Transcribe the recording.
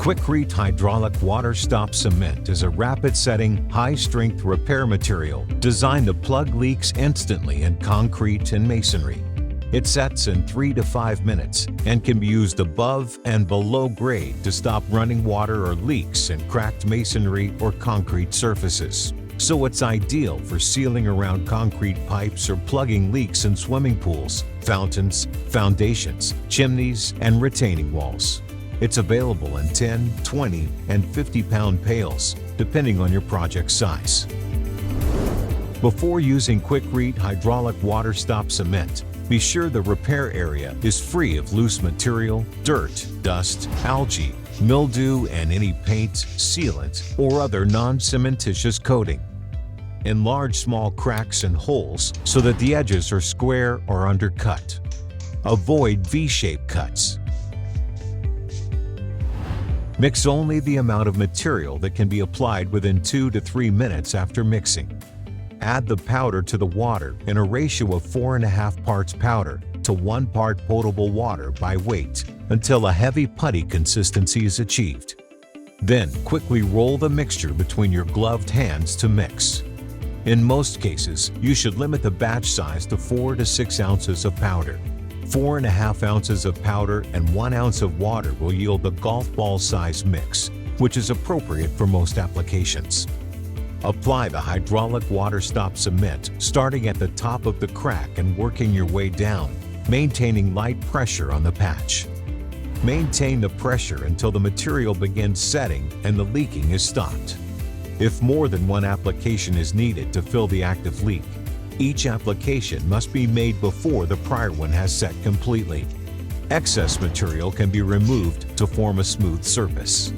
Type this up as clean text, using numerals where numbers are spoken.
QUIKRETE Hydraulic Water-Stop Cement is a rapid-setting, high-strength repair material designed to plug leaks instantly in concrete and masonry. It sets in 3 to 5 minutes and can be used above and below grade to stop running water or leaks in cracked masonry or concrete surfaces. So it's ideal for sealing around concrete pipes or plugging leaks in swimming pools, fountains, foundations, chimneys, and retaining walls. It's available in 10, 20, and 50-pound pails, depending on your project size. Before using QUIKRETE Hydraulic Water-Stop Cement, be sure the repair area is free of loose material, dirt, dust, algae, mildew, and any paint, sealant, or other non-cementitious coating. Enlarge small cracks and holes so that the edges are square or undercut. Avoid V-shaped cuts. Mix only the amount of material that can be applied within 2 to 3 minutes after mixing. Add the powder to the water in a ratio of 4.5 parts powder to 1 part potable water by weight until a heavy putty consistency is achieved. Then quickly roll the mixture between your gloved hands to mix. In most cases, you should limit the batch size to 4 to 6 ounces of powder. 4.5 ounces of powder and 1 ounce of water will yield the golf ball size mix, which is appropriate for most applications. Apply the hydraulic water-stop cement starting at the top of the crack and working your way down, maintaining light pressure on the patch. Maintain the pressure until the material begins setting and the leaking is stopped. If more than one application is needed to fill the active leak, each application must be made before the prior one has set completely. Excess material can be removed to form a smooth surface.